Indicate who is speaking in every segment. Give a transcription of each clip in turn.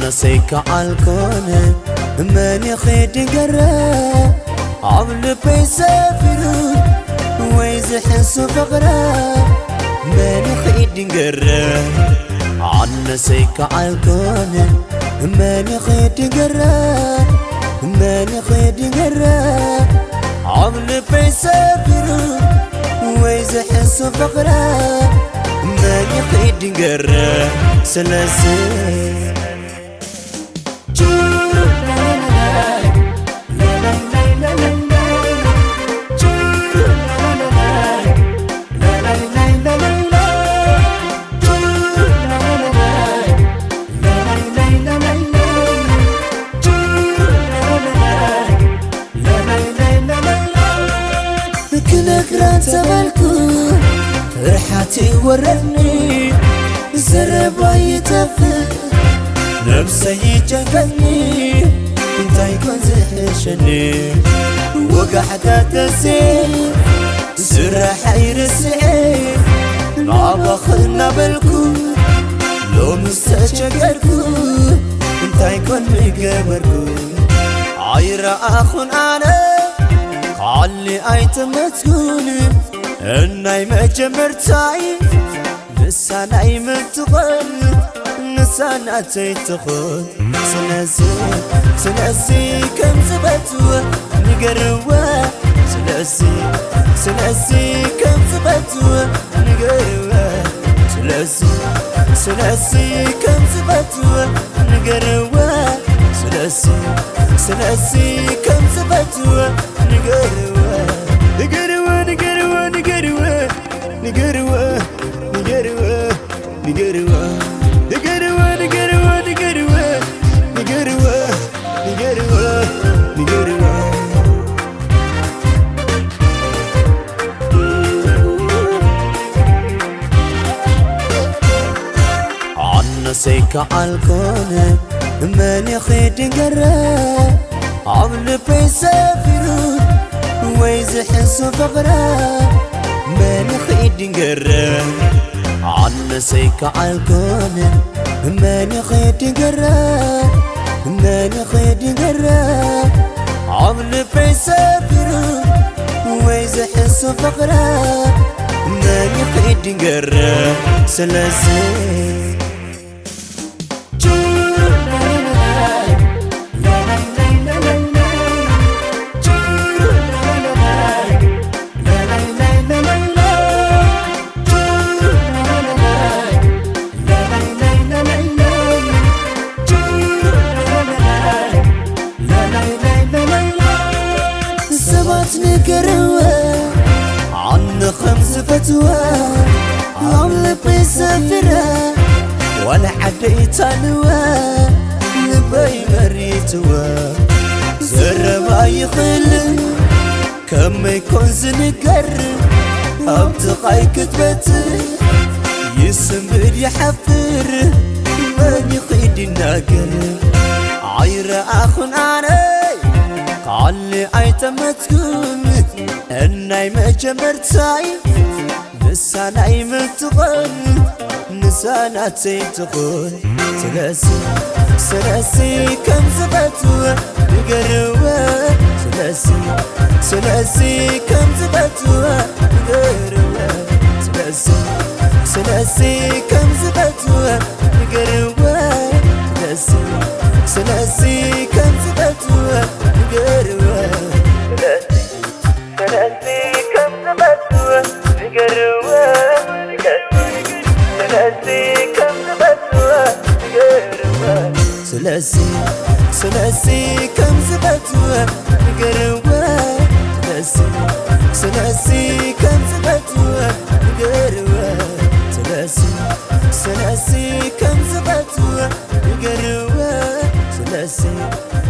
Speaker 1: عنسيك عالكون من يخيد قرا عمل بيسافرون ويزحس فقرا من يخيد قرا عنسيك عالكون من يخيد قرا من يخيد قرا عمل بيسافرون ويزحس فقرا من يخيد قرا سلاسل فرحتي وردني زربا يتفل نفسي يجفني انت يكون زهشني وقحدة تسير سرح يرسعي نابخنا بالكو لو مستشقركو انت يكون مقبركو عير اخون انا قالي ايتمتكوني اناي مجمرتاي نساناي متقل نساناتي تخل سلاسي كم زبتوا نقروا سلاسي كم زبتوا نقروا سلاسي كم زبتوا نقروا سلاسي كم زبتوا نقروا عنسيك عالكون من يخيد قرا عمل بيسافرون ويزحس فقرا من يخيد قرا عنسيك عالكون من يخيد قرا من يخيد قرا عمل بيسافرون ويزحس فقرا من يخيد قرا سلاسل عن خمس فتوى عمل بيسافرها ولا عديت عنوى لبي مريتوا زر ما يخل كم يكون زنقر ابتقاي كتبتي يسمر يحفر من يخيد الناقر عير اخون انا قال لي ايتمتكم اناي مجمرتاي نساناي متقل نساناتي تقول سلاسي كم زبتوا نقروا سلاسي كم زبتوا نقروا سلاسي كم زبتوا نقروا سلاسي كم زبتوا نقروا سلاسي كم زبتوا نقروا سلاسي كم زبتوا نقروا سلاسي كم زبتوا نقروا سلاسي كم زبتوا نقروا سلاسي كم زبتوا نقروا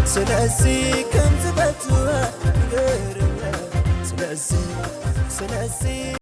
Speaker 1: سلاسي كم زبتوا نقروا سلاسي